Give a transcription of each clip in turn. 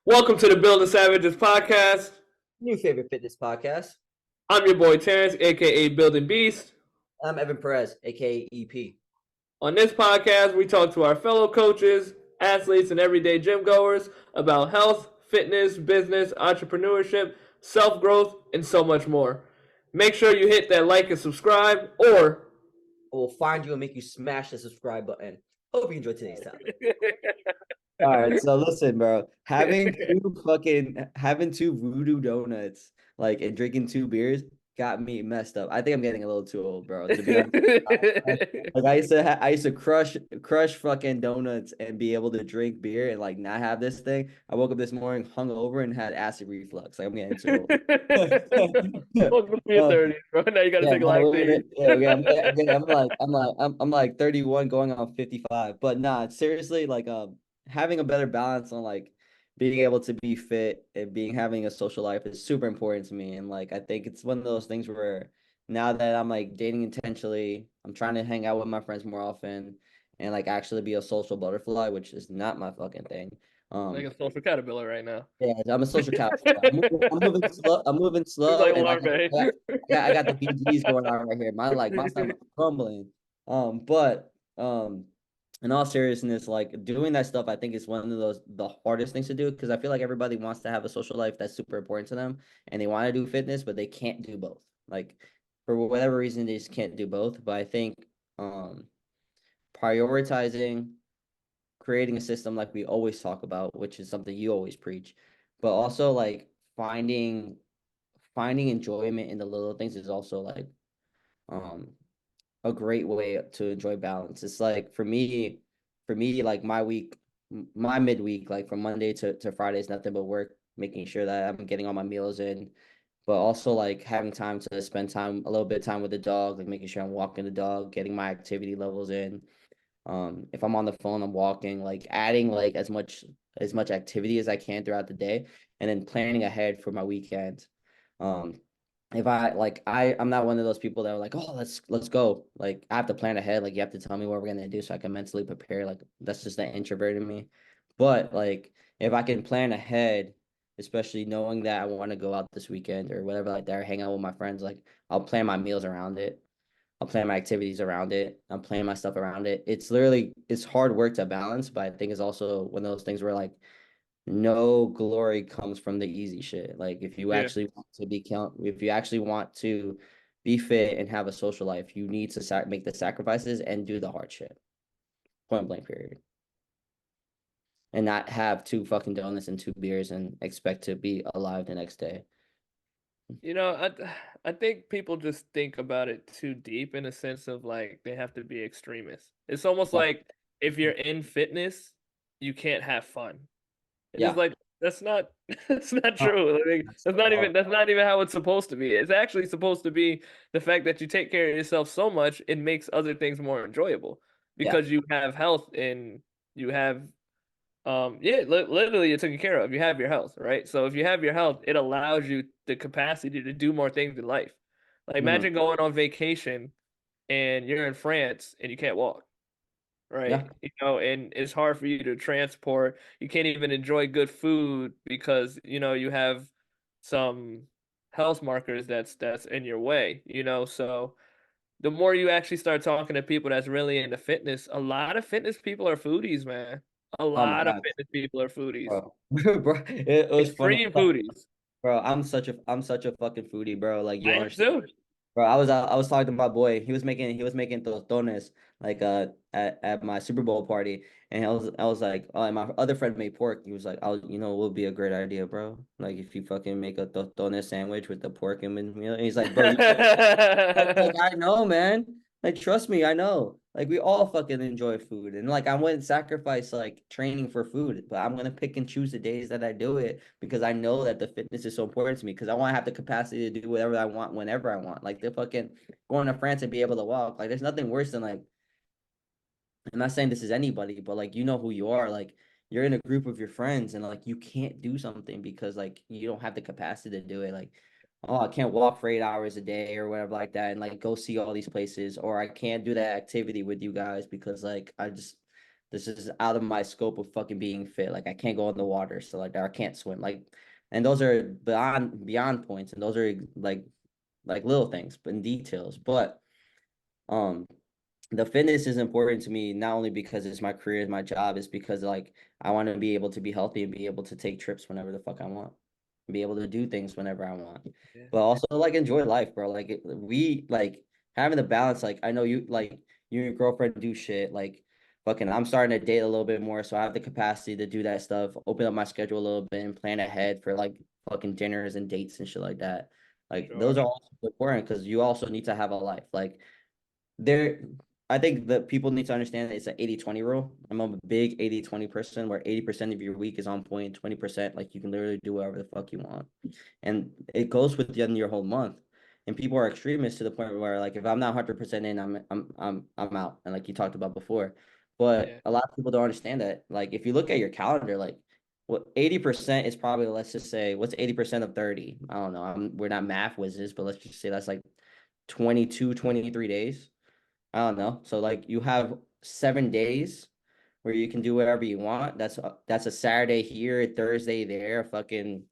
Welcome to the Building Savages podcast. New favorite fitness podcast. I'm your boy Terrence, aka Building Beast. I'm Evan Perez, aka EP. On this podcast, we talk to our fellow coaches, athletes, and everyday gym goers about health, fitness, business, entrepreneurship, self growth, and so much more. Make sure you hit that like and subscribe, or We'll find you and make you smash the subscribe button. Hope you enjoyed today's topic. All right, so listen, bro. Having two voodoo donuts, like, and drinking two beers got me messed up. I think I'm getting a little too old, bro. To be honest, like I used to crush fucking donuts and be able to drink beer and like not have this thing. I woke up this morning hungover and had acid reflux. Like I'm getting too old. Welcome to your 30s, bro. Now you gotta Yeah, take a man, lactate. I'm like 31 going on 55. But nah, seriously, like having a better balance on like being able to be fit and having a social life is super important to me. And like I think it's one of those things where now that I'm like dating intentionally, I'm trying to hang out with my friends more often and like actually be a social butterfly, which is not my fucking thing. Like a social caterpillar right now. Yeah, I'm a social capital. I'm moving slow. I'm moving He's slow, like and larvae. I got the BGs going on right here. My stomach crumbling. But in all seriousness, like doing that stuff, I think is one of the hardest things to do because I feel like everybody wants to have a social life that's super important to them, and they want to do fitness, but they can't do both. Like for whatever reason, they just can't do both. But I think prioritizing creating a system like we always talk about, which is something you always preach, but also like finding enjoyment in the little things is also like um a great way to enjoy balance. It's like for me, like my midweek, like from Monday to Friday is nothing but work, making sure that I'm getting all my meals in, but also like having time to spend a little bit of time with the dog, like making sure I'm walking the dog, getting my activity levels in. If I'm on the phone, I'm walking, like adding like as much activity as I can throughout the day, and then planning ahead for my weekend. Um, if I like I'm not one of those people that are like, oh, let's go. Like I have to plan ahead. Like you have to tell me what we're gonna do so I can mentally prepare. Like that's just the introvert in me. But like if I can plan ahead, especially knowing that I want to go out this weekend or whatever like that, or hang out with my friends, like I'll plan my meals around it. I'll plan my activities around it. I'm planning my stuff around it. It's hard work to balance, but I think it's also one of those things where like no glory comes from the easy shit. Like Yeah. if you actually want to be fit and have a social life, you need to make the sacrifices and do the hard shit. Point blank period. And not have two fucking donuts and two beers and expect to be alive the next day. You know, I think people just think about it too deep in a sense of like they have to be extremists. It's almost Yeah. like if you're in fitness, you can't have fun. It's just Yeah. like that's not that's not Oh, true. Like, that's so hard. that's not even how it's supposed to be. It's actually supposed to be the fact that you take care of yourself so much it makes other things more enjoyable Yeah. because you have health and you have yeah, literally you're taken care of. You have your health, right? So if you have your health, it allows you the capacity to do more things in life. Like Hmm. imagine going on vacation and you're in France and you can't walk, Yeah. right? You know, and it's hard for you to transport. You can't even enjoy good food because, you know, you have some health markers that's in your way, you know. So the more you actually start talking to people that's really into fitness, a lot of fitness people are foodies, man. A Oh my lot of God, fitness people are foodies. bro. Bro, it was funny. Extreme foodies. Bro, I'm such a fucking foodie, bro. Like you I don't am understand. too. Bro, I was talking to my boy. He was making tostones like at my Super Bowl party, and I was like, oh, and my other friend made pork. He was like, it would be a great idea, bro. Like if you fucking make a tostone sandwich with the pork and meal. And he's like, bro, like I know, man. Like trust me, I know. Like we all fucking enjoy food, and like I wouldn't sacrifice like training for food, but I'm gonna pick and choose the days that I do it because I know that the fitness is so important to me. Because I want to have the capacity to do whatever I want whenever I want. Like the fucking going to France and be able to walk. Like there's nothing worse than like. I'm not saying this is anybody, but like you know who you are. Like you're in a group of your friends and like you can't do something because like you don't have the capacity to do it. Like, oh, I can't walk for 8 hours a day or whatever like that and like go see all these places, or I can't do that activity with you guys because like This is out of my scope of fucking being fit. Like I can't go in the water, so like I can't swim. Like, and those are beyond points, and those are like little things, but in details. But um, the fitness is important to me not only because it's my career, it's my job, it's because like I want to be able to be healthy and be able to take trips whenever the fuck I want, and be able to do things whenever I want, Yeah. but also like enjoy life, bro. Like we like having the balance. Like I know you and your girlfriend do shit. Like fucking, I'm starting to date a little bit more, so I have the capacity to do that stuff, open up my schedule a little bit, and plan ahead for like fucking dinners and dates and shit like that. Like Sure. those are also important because you also need to have a life. Like there, I think that people need to understand that it's an 80-20 rule. I'm a big 80-20 person where 80% of your week is on point, 20% like you can literally do whatever the fuck you want. And it goes with the end of your whole month. And people are extremists to the point where like if I'm not 100% in, I'm out. And like you talked about before. But Yeah. a lot of people don't understand that. Like if you look at your calendar, like what 80% is probably, let's just say, what's 80% of 30? I don't know. We're not math whizzes, but let's just say that's like 22, 23 days. I don't know. So like you have 7 days where you can do whatever you want. That's a Saturday here, a Thursday there, fucking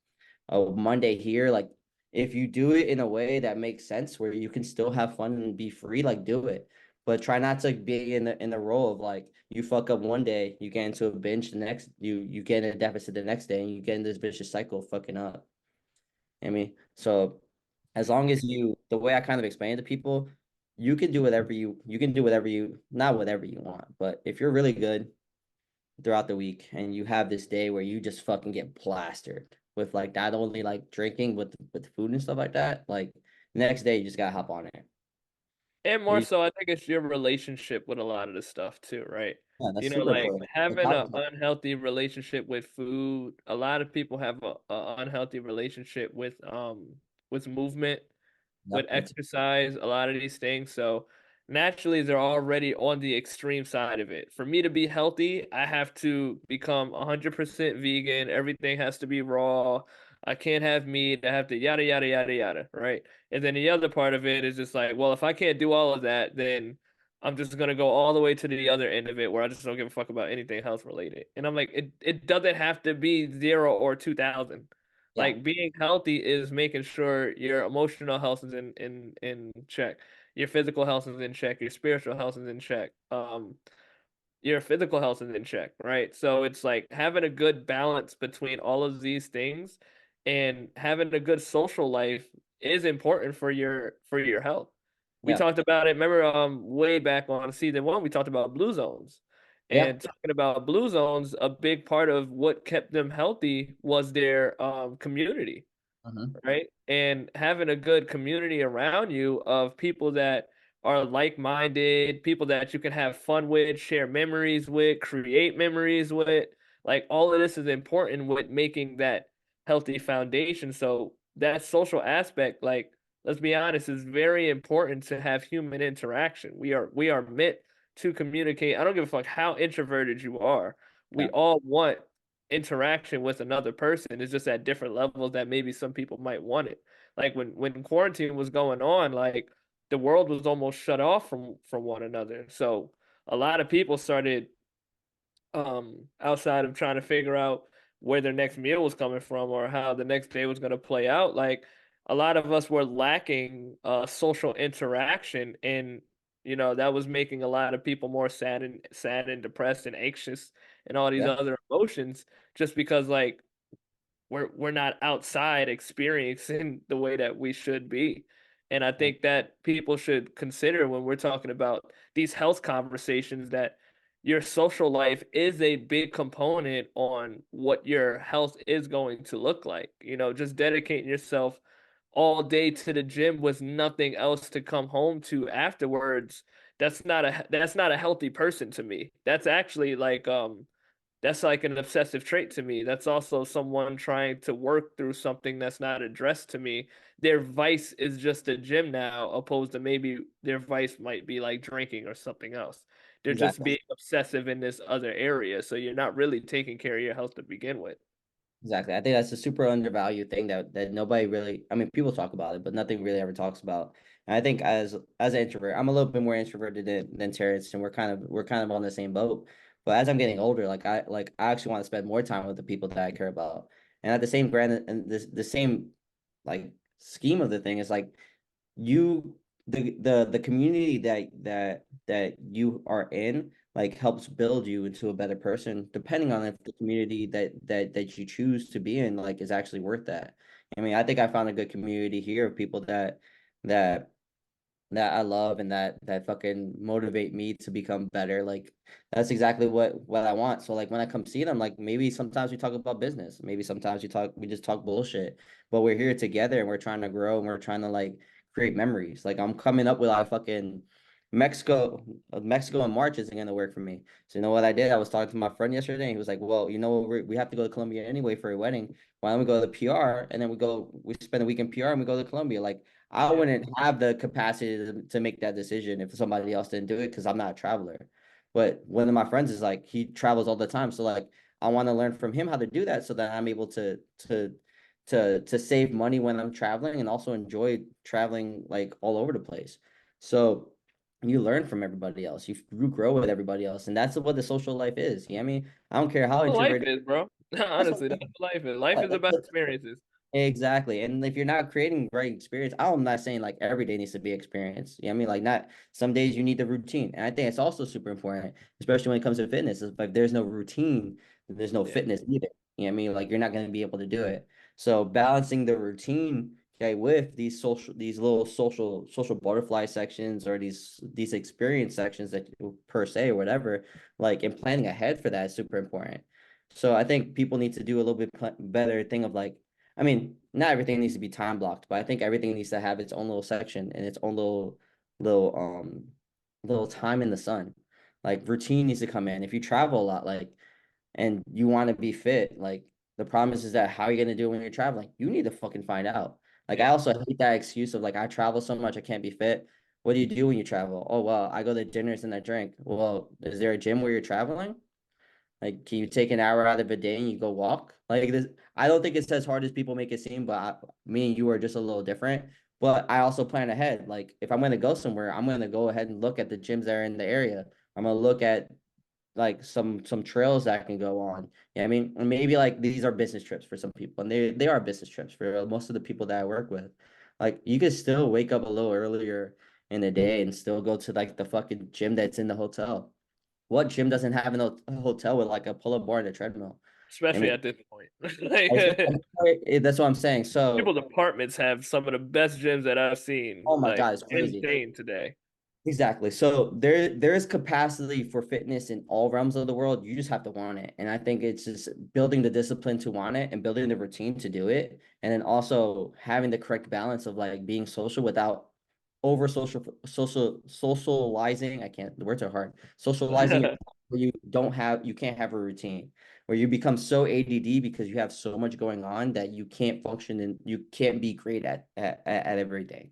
a Monday here. Like if you do it in a way that makes sense where you can still have fun and be free, like do it. But try not to be in the role of like you fuck up one day, you get into a binge the next, you get in a deficit the next day, and you get in this vicious cycle of fucking up. I mean, so as long as the way I kind of explain it to people, you can do whatever you, not whatever you want, but if you're really good throughout the week and you have this day where you just fucking get plastered with like not only like drinking with food and stuff like that, like the next day you just gotta hop on it. And And more so, I think it's your relationship with a lot of this stuff too, right? yeah, that's You know, super like important. The having top an is unhealthy relationship with food. A lot of people have a unhealthy relationship with movement, yeah, with that's exercise, a lot of these things. So naturally, they're already on the extreme side of it. For me to be healthy, I have to become 100% vegan. Everything has to be raw. I can't have meat. I have to yada yada yada yada, right? And then the other part of it is just like, well, if I can't do all of that, then I'm just gonna go all the way to the other end of it where I just don't give a fuck about anything health related. And I'm like, it doesn't have to be 0 or 2000. yeah, Like being healthy is making sure your emotional health is in check, your physical health is in check, your spiritual health is in check, your physical health is in check, right? So it's like having a good balance between all of these things and having a good social life is important for your health. We yeah, talked about it, remember way back on season 1, we talked about blue zones. yeah, And talking about blue zones, a big part of what kept them healthy was their community, mhm, right? And having a good community around you of people that are like-minded, people that you can have fun with, share memories with, create memories with. Like all of this is important with making that healthy foundation. So that social aspect, like let's be honest, is very important to have human interaction. We are meant to communicate. I don't give a fuck how introverted you are. We yeah, all want interaction with another person. It's just at different levels that maybe some people might want it. Like when quarantine was going on, like the world was almost shut off from one another. So a lot of people started outside of trying to figure out where their next meal was coming from or how the next day was going to play out. Like a lot of us were lacking social interaction, and that was making a lot of people more sad and depressed and anxious and all these yeah, other emotions, just because like we're not outside experiencing the way that we should be. And I yeah, think that people should consider when we're talking about these health conversations that your social life is a big component on what your health is going to look like. Just dedicating yourself all day to the gym with nothing else to come home to afterwards. That's not a healthy person to me. That's like an obsessive trait to me. That's also someone trying to work through something that's not addressed to me. Their vice is just a gym now, opposed to maybe their vice might be like drinking or something else. They're just exactly. being obsessive in this other area. So you're not really taking care of your health to begin with. Exactly. I think that's a super undervalued thing that nobody really, I mean, people talk about it, but nothing really ever talks about. And I think as an introvert, I'm a little bit more introverted than Terrence, and we're kind of on the same boat. But as I'm getting older, I actually want to spend more time with the people that I care about. And at the same grand and the same like scheme of the thing is like you the community that you are in like helps build you into a better person depending on if the community that you choose to be in like is actually worth that. I mean, I think I found a good community here of people that that I love and that fucking motivate me to become better. Like that's exactly what I want. So like when I come see them, like maybe sometimes we talk about business, maybe sometimes we just talk bullshit, but we're here together and we're trying to grow and we're trying to like create memories. Like I'm coming up with like fucking Mexico, Mexico in March isn't gonna work for me. So you know what I did? I was talking to my friend yesterday and he was like, "Well, you know what? We have to go to Colombia anyway for a wedding. Why don't we go to PR and then we spend a week in PR and we go to Colombia?" Like I Yeah. wouldn't have the capacity to make that decision if somebody else didn't do it because I'm not a traveler. But one of my friends is like he travels all the time, so like I want to learn from him how to do that so that I'm able to save money when I'm traveling and also enjoy traveling like all over the place. So you learn from everybody else. You grow with everybody else, and that's what the social life is. You know what I mean? I don't care how That's what life introverted. is, bro. That's what Honestly, that's what life is. Life is about experiences. exactly. And if you're not creating great experience, I'm not saying like every day needs to be experience. You know what I mean? Like not some days you need the routine. And I think it's also super important, especially when it comes to fitness. If there's no routine, there's no Yeah. fitness either. You know what I mean? Like you're not going to be able to do it. So balancing the routine, okay, with these little social butterfly sections or these experience sections that per se or whatever, like and planning ahead for that is super important. So I think people need to do a little bit better thing of like I mean, not everything needs to be time blocked, but I think everything needs to have its own little section and its own little little time in the sun. Like routine needs to come in. If you travel a lot, like and you want to be fit, like the problem is that how are you gonna do it when you're traveling? You need to fucking find out. Like I Yeah. also hate that excuse of like I travel so much I can't be fit. What do you do when you travel? Oh well, I go to dinners and I drink. Well, is there a gym where you're traveling? Like, can you take an hour out of a day and you go walk? Like this, I don't think it's as hard as people make it seem, but me and you are just a little different. But I also plan ahead. Like, if I'm gonna go somewhere, I'm gonna go ahead and look at the gyms that are in the area. I'm gonna look at like some trails that I can go on. Yeah, I mean, and maybe like these are business trips for some people, and they are business trips for most of the people that I work with. Like, you could still wake up a little earlier in the day and still go to like the fucking gym that's in the hotel. What gym doesn't have a hotel with like a pull-up bar and a treadmill? I Especially mean, at this point. Like, that's what I'm saying. So, people's apartments have some of the best gyms that I've seen. oh my Like God, it's crazy. insane today. Exactly. So there is capacity for fitness in all realms of the world. You just have to want it. And I think it's just building the discipline to want it and building the routine to do it. And then also having the correct balance of like being social without over socializing. I can't, the words are hard. Socializing your where you can't have a routine where you become so ADD because you have so much going on that you can't function and you can't be great at everything.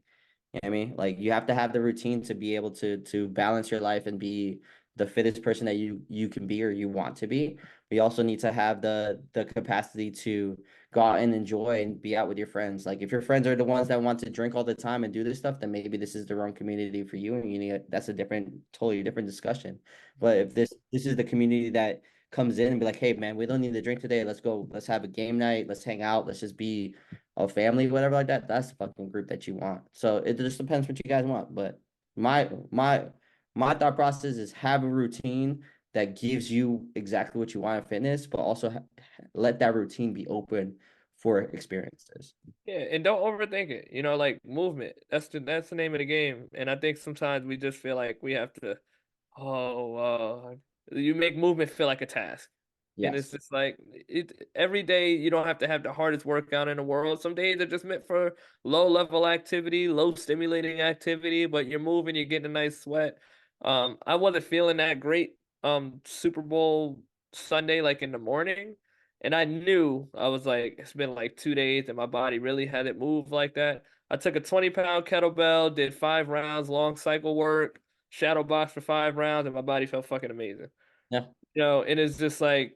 You know what I mean? Like you have to have the routine to be able to balance your life and be the fittest person that you can be or you want to be. But you also need to have the capacity to go out and enjoy and be out with your friends. Like if your friends are the ones that want to drink all the time and do this stuff, then maybe this is the wrong community for you, and you need that's a totally different discussion. But if this is the community that comes in and be like, hey man, we don't need to drink today. Let's go. Let's have a game night. Let's hang out. Let's just be a family, whatever like that, that's the fucking group that you want. So it just depends what you guys want. But my my my thought process is have a routine that gives you exactly what you want in fitness, but also let that routine be open for experiences. Yeah, and don't overthink it. You know, like movement. That's the name of the game. And I think sometimes we just feel like we have to, oh, you make movement feel like a task. And it's Yes. just like every day you don't have to have the hardest workout in the world. Some days are just meant for low level activity, low stimulating activity, but you're moving, you're getting a nice sweat. I wasn't feeling that great Super Bowl Sunday like in the morning. And I knew I was like, it's been like 2 days and my body really hadn't moved like that. I took a 20-pound kettlebell, did 5 rounds, long cycle work, shadow box for 5 rounds, and my body felt fucking amazing. Yeah. You know, and it's just like,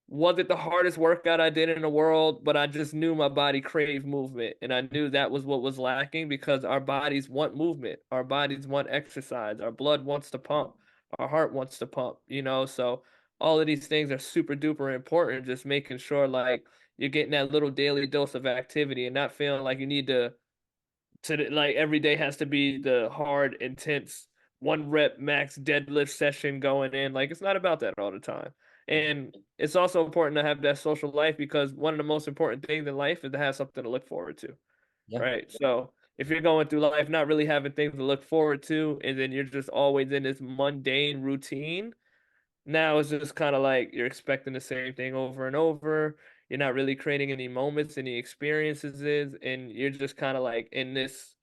was it the hardest workout I did in the world? But I just knew my body craved movement. And I knew that was what was lacking because our bodies want movement. Our bodies want exercise. Our blood wants to pump. our heart wants to pump, so all of these things are super duper important, just making sure like you're getting that little daily dose of activity and not feeling like you need like every day has to be the hard, intense 1 rep max deadlift session going in. Like it's not about that all the time. And it's also important to have that social life because one of the most important things in life is to have something to look forward to. Yeah, Right. So if you're going through life not really having things to look forward to, and then you're just always in this mundane routine, now it's just kind of like you're expecting the same thing over and over. You're not really creating any moments, any experiences, and you're just kind of like in this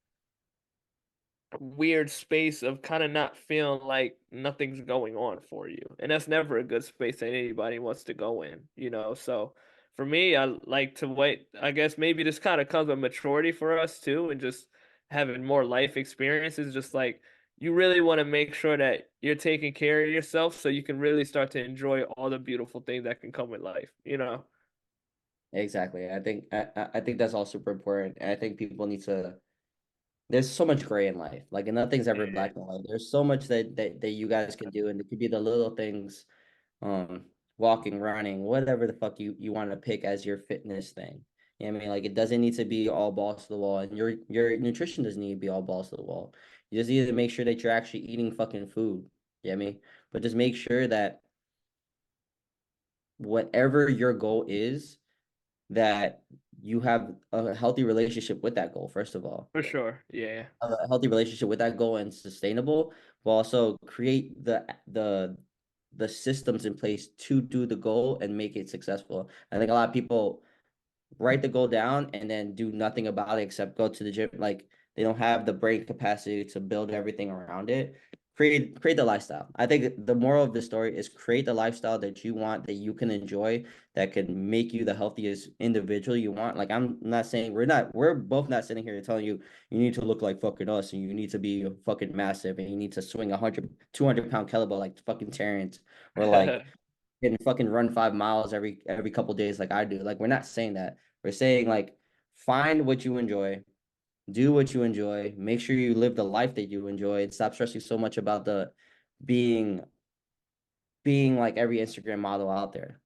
weird space of kind of not feeling like nothing's going on for you. And that's never a good space that anybody wants to go in. So for me, I like to wait. I guess maybe this kind of comes with maturity for us too, and just having more life experiences. Just like you really want to make sure that you're taking care of yourself so you can really start to enjoy all the beautiful things that can come with life. exactly. I think that's all super important. And I think people need to there's so much gray in life. Like and nothing's ever black and white. There's so much that you guys can do, and it could be the little things, um, walking, running, whatever the fuck you want to pick as your fitness thing. You know what I mean? Like it doesn't need to be all balls to the wall, and your nutrition doesn't need to be all balls to the wall. You just need to make sure that you're actually eating fucking food. You know what I mean? But just make sure that whatever your goal is, that you have a healthy relationship with that goal, first of all. For sure. Yeah. A healthy relationship with that goal and sustainable, but also create the systems in place to do the goal and make it successful. I think a lot of people write the goal down and then do nothing about it except go to the gym. Like they don't have the brain capacity to build everything around it. Create the lifestyle. I think the moral of the story is create the lifestyle that you want, that you can enjoy, that can make you the healthiest individual you want. Like I'm not saying we're both not sitting here telling you you need to look like fucking us and you need to be fucking massive and you need to swing 100, 200 pound kettlebell like fucking Terrence, or like and fucking run 5 miles every couple days like I do. Like we're not saying that. We're saying like find what you enjoy, do what you enjoy, make sure you live the life that you enjoy, and stop stressing so much about the being being like every Instagram model out there.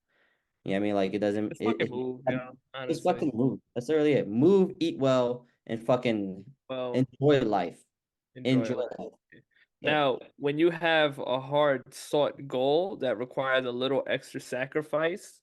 You know what I mean? Like it doesn't Just fucking if you move, yeah, just honestly. fucking move. That's literally it. Move, eat well, and fucking Well, enjoy life. enjoy Enjoy life. life. Yeah. Now, when you have a hard sought goal that requires a little extra sacrifice,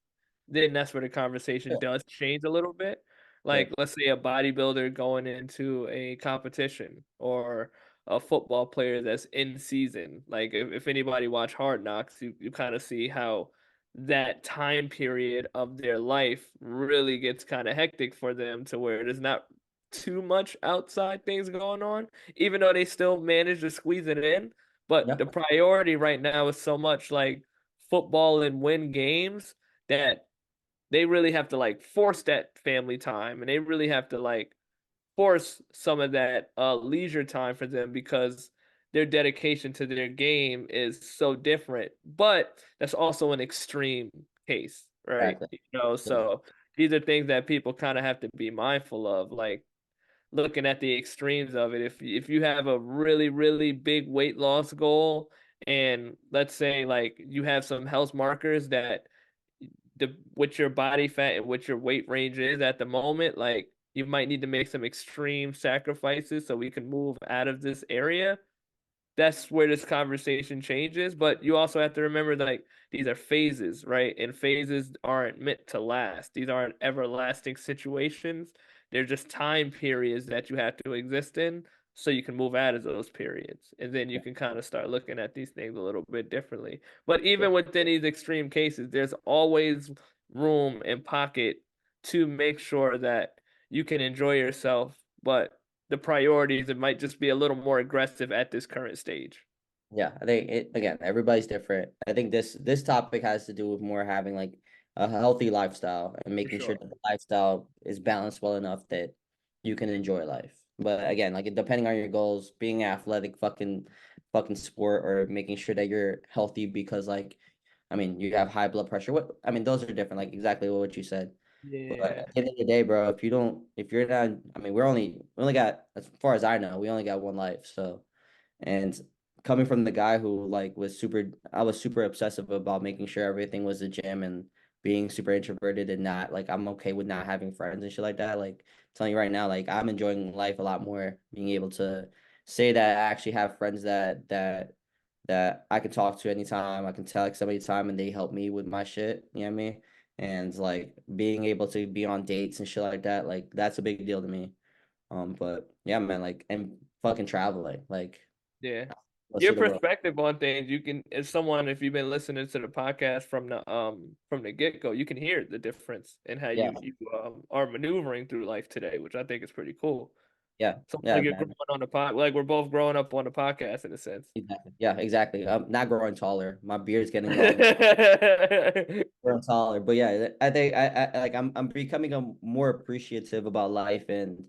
then that's where the conversation Sure. does change a little bit. Sure. Like, let's say a bodybuilder going into a competition or a football player that's in season. Like, if anybody watch Hard Knocks, you kind of see how that time period of their life really gets kind of hectic for them to where there's not too much outside things going on even though they still manage to squeeze it in. But Yeah. the priority right now is so much like football and win games that they really have to like force that family time and they really have to like force some of that leisure time for them because their dedication to their game is so different. But that's also an extreme case, right? Exactly. Yeah. So these are things that people kind of have to be mindful of. Like looking at the extremes of it. If you have a really big weight loss goal, and let's say like you have some health markers that the what your body fat and what your weight range is at the moment, like you might need to make some extreme sacrifices so we can move out of this area. That's where this conversation changes. But you also have to remember that like these are phases, right? And phases aren't meant to last. These aren't everlasting situations. They're just time periods that you have to exist in so you can move out of those periods. And then you can kind of start looking at these things a little bit differently. But Yeah. even within these extreme cases, there's always room and pocket to make sure that you can enjoy yourself, but the priorities, it might just be a little more aggressive at this current stage. Yeah, I think it again, everybody's different. I think this topic has to do with more having like a healthy lifestyle and For making sure sure. that the lifestyle is balanced well enough that you can enjoy life. But again, like depending on your goals, being athletic fucking sport or making sure that you're healthy because like I mean, you have high blood pressure. What I mean, those are different, like exactly what you said. But Yeah. at the end of the day, bro, if you're not, I mean, we only got, as far as I know, we only got one life. So, and coming from the guy who like I was super obsessive about making sure everything was the gym and being super introverted and not like I'm okay with not having friends and shit like that. Like telling you right now, like I'm enjoying life a lot more, being able to say that I actually have friends that I can talk to anytime. I can text somebody time and they help me with my shit. You know what I mean? And like being able to be on dates and shit like that, like that's a big deal to me. But yeah, man, like and fucking traveling, like Yeah. let's Your see the world. perspective on things, you can, as someone, if you've been listening to the podcast from the get go, you can hear the difference in how Yeah, you are maneuvering through life today, which I think is pretty cool. yeah, So yeah, like you're growing man. on the pod, like we're both growing up on the podcast in a sense. Exactly. Yeah, exactly. I'm not growing taller. My beard's getting longer. Growing taller, but yeah, I think I like I'm becoming a more appreciative about life and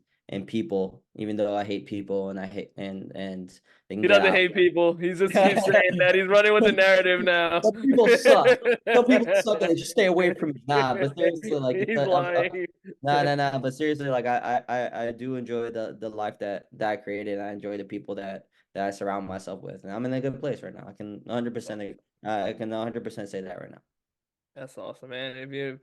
people, even though I hate people and I hate and they can He get doesn't out. hate people. He's just keeps saying that. He's running with the narrative now. Some people suck. Some people suck and they just stay away from me. Nah, but seriously, like He's lying. nah. But seriously, like I do enjoy the life that I created. I enjoy the people that I surround myself with, and I'm in a good place right now. I can 100% I can 100% say that right now. That's awesome, man. If you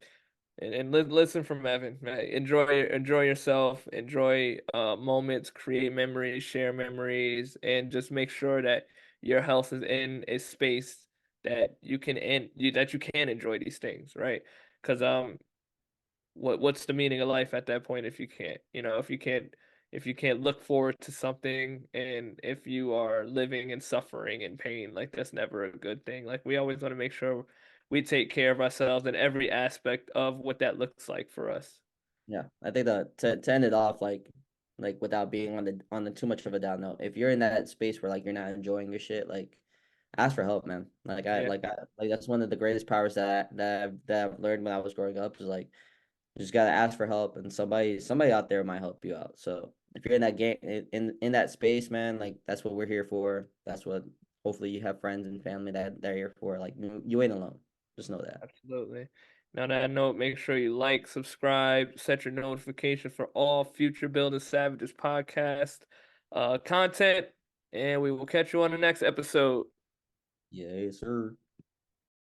and listen from Evan, right? Enjoy yourself, enjoy moments, create memories, share memories, and just make sure that your health is in a space that you can enjoy these things, right? Because what's the meaning of life at that point if you can't, if you can't look forward to something, and if you are living in suffering and pain, like that's never a good thing. Like we always want to make sure we take care of ourselves in every aspect of what that looks like for us. Yeah, I think that to end it off like without being on the too much of a down note, if you're in that space where like you're not enjoying your shit, like ask for help, man. Yeah, Like that's one of the greatest powers that I've learned when I was growing up is like you just gotta ask for help and somebody out there might help you out. So if you're in that game in that space, man, like that's what we're here for. That's what hopefully you have friends and family that they're here for. Like you ain't alone. Just know that. absolutely. Now, on that note, make sure you like, subscribe, set your notification for all future Building Savages podcast content, and we will catch you on the next episode. Yes, sir.